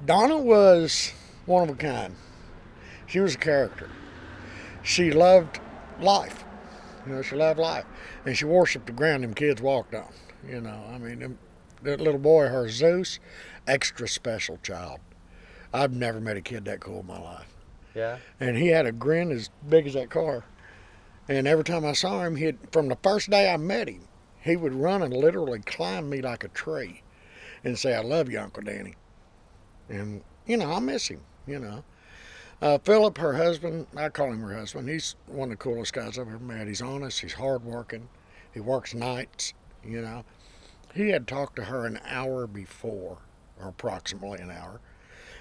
Donna was one of a kind. She was a character. She loved life. She loved life. And she worshiped the ground them kids walked on. That little boy, her Zeus, extra special child. I've never met a kid that cool in my life. Yeah. And he had a grin as big as that car. And every time I saw him, from the first day I met him, he would run and literally climb me like a tree and say, "I love you, Uncle Danny." And, I miss him. Philip, her husband, I call him her husband. He's one of the coolest guys I've ever met. He's honest. He's hardworking. He works nights. He had talked to her an hour before, or approximately an hour.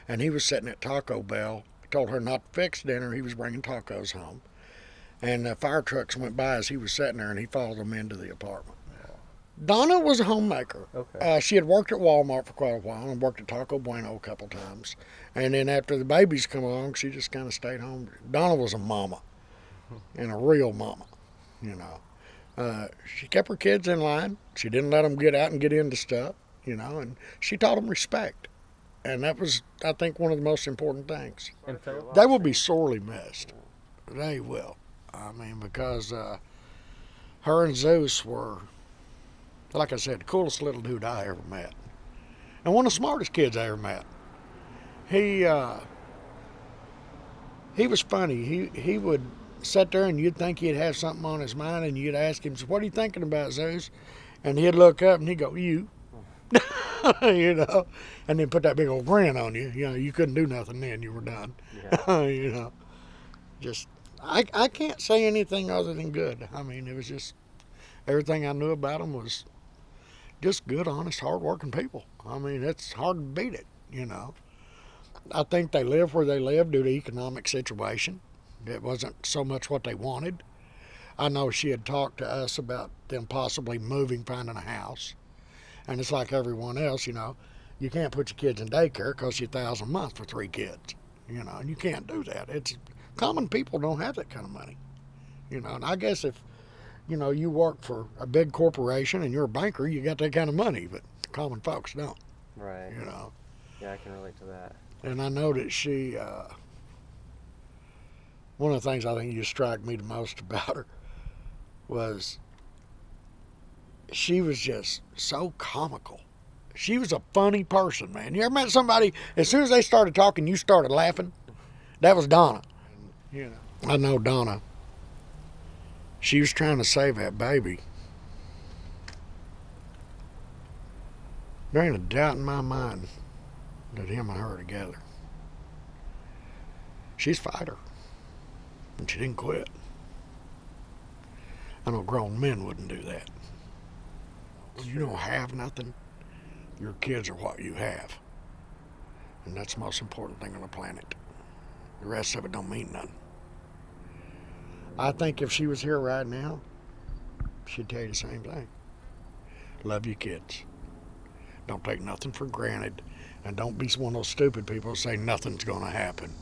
And he was sitting at Taco Bell. Told her not to fix dinner. He was bringing tacos home. And fire trucks went by as he was sitting there, and he followed them into the apartment. Donna was a homemaker. Okay. She had worked at Walmart for quite a while and worked at Taco Bueno a couple times. And then after the babies come along, she just kind of stayed home. Donna was a mama, and a real mama. She kept her kids in line. She didn't let them get out and get into stuff, and she taught them respect. And that was, I think, one of the most important things. And Philip? They will be sorely missed. They will. Because her and Zeus were, like I said, the coolest little dude I ever met. And one of the smartest kids I ever met. He was funny. He would sit there and you'd think he'd have something on his mind and you'd ask him, "So what are you thinking about, Zeus?" And he'd look up and he'd go, "You." And then put that big old grin on you. You couldn't do nothing then. You were done. Yeah. Just, I can't say anything other than good. It was just, everything I knew about them was just good, honest, hard-working people. It's hard to beat it. I think they lived where they lived due to economic situation. It wasn't so much what they wanted. I know she had talked to us about them possibly moving, finding a house. And it's like everyone else, you can't put your kids in daycare. It costs you $1,000 a month for 3 kids. And you can't do that. It's common people don't have that kind of money. And I guess if, you work for a big corporation and you're a banker, you got that kind of money, but common folks don't. Right. Yeah, I can relate to that. And I know that she, one of the things I think just struck me the most about her was she was just so comical. She was a funny person, man. You ever met somebody, as soon as they started talking, you started laughing? That was Donna. I know Donna. She was trying to save that baby. There ain't a doubt in my mind that him and her are together. She's a fighter, and she didn't quit. I know grown men wouldn't do that. When you don't have nothing, your kids are what you have. And that's the most important thing on the planet. The rest of it don't mean nothing. I think if she was here right now, she'd tell you the same thing. Love your kids. Don't take nothing for granted. And don't be one of those stupid people who say nothing's going to happen.